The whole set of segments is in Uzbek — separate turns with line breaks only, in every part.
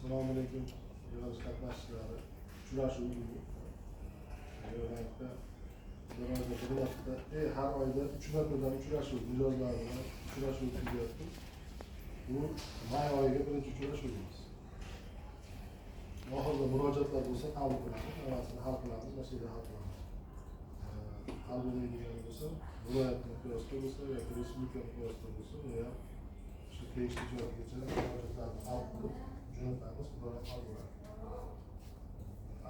Assalomu alaykum. Yig'ilish qatnashchilari. Uchrashuv kuni. Yig'ilishda murojaat qilyapti. Har oyda 3 martadan uchrashuv mijozlar bilan uchrashuv o'tkazyapti. Bu may oyiga birinchi uchrashuvimiz. Oxirida murojaatlar bo'lsa qabul qilamiz, hammasini hal qilamiz, masala hal qilamiz. Hal bo'lmaydigan bo'lsa, viloyat miqyosida bo'lsa yoki respublika miqyosida bo'lsa, yo shu tegishli joygacha murojaatlarni hal qilib jo'natamiz, ular hal bo'ladi.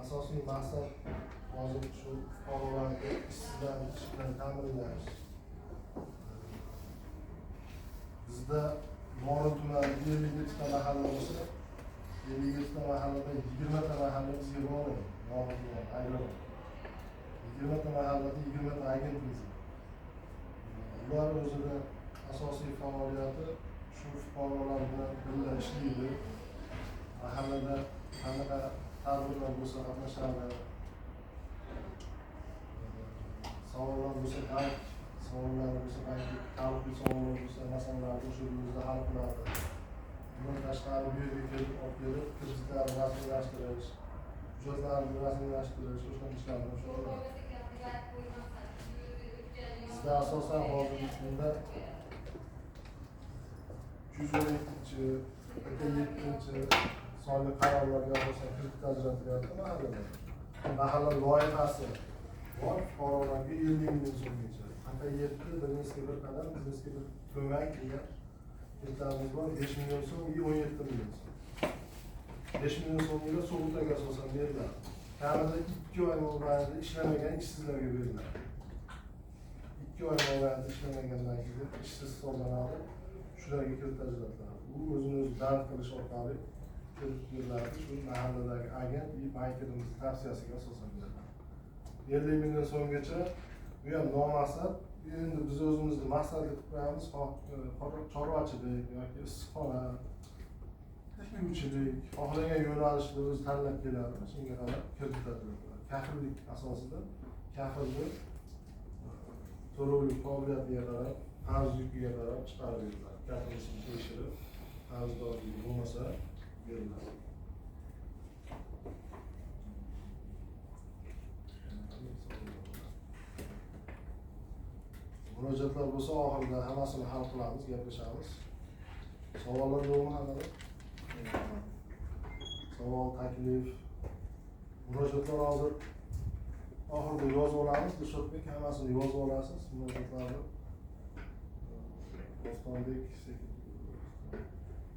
Asosiy maqsad hozir shu fuqarolarga ishsizlarni ish bilan ta'minlash. Bizda Mo'g'ul tumanida 57 ta mahalla bo'lsa, 57 ta mahallada 20 ta mahalla bizga bog'liq. Mo'g'ul tumani aylanib. 20 ta mahallada 20 ta agentimiz. Ular o'zida asosiy faoliyati shu fuqarolar bilan birga ishlaydi. Mahallada qanaqa tadbirlar bo'lsa qatnashadi. Savollar bo'lsa bank savollari bo'lsa bank tavsiya savollar bo'lsa masalalarni o'sha yo'lda hal qiladi. Bundan tashqari bu yerga kelib olib kelib kreditlarni rasmiylashtirish, hujjatlarni rasmiylashtirish, o'sha ishlarni o'sha qiladi. Bizda asosan hozirgi kunda 212-7 sonli qarorlarga asosan kredit ajratilyapti mahallalar. Mahalla loyihasi bor, fuqarolarga 50 million so'mgacha. Qat'iyyatli bir qadam biznesga bir ko'mak degan kreditlarimiz bor, 5 million so'm, 17 million so'm. 5 million so'mga sug'urtaga asosan beriladi. Kamida 2 oy mobaynida ishlamagan ishsizlarga beriladi. 2 oy mobaynida ishlamagandan keyin ishsiz hisoblanadi, shularga kredit ajratiladi. Bu o'zini o'zi band qilish orqali kredit beriladi. Shu mahalladagi agent va bankirimiz tavsiyasiga asosan beriladi. 50 million so'mgacha bu ham nomaqsad. Endi biz o'zimizni maqsadga qilib qo'yamiz, chorvachilik yoki issiqxona, tikuvchilik, xohlagan yo'nalishni o'zi tanlab keladi. Shunga qarab kredit ajratiladi. Kafillik asosida kafillik to'lovlik qobiliyatiga qarab, qarz yukiga qarab chiqarib beriladi. Kafillikni tekshirib, qarzdorligi bo'lmasa beriladi. Murojaatlar bo'lsa oxirida hammasini hal qilamiz, gaplashamiz. Savollar yo'qmi hali? Savol, taklif, murojaatlar hozir oxirida yozib olamiz. Dilshodbek hammasini yozib olasiz murojaatlarni. Dostonbek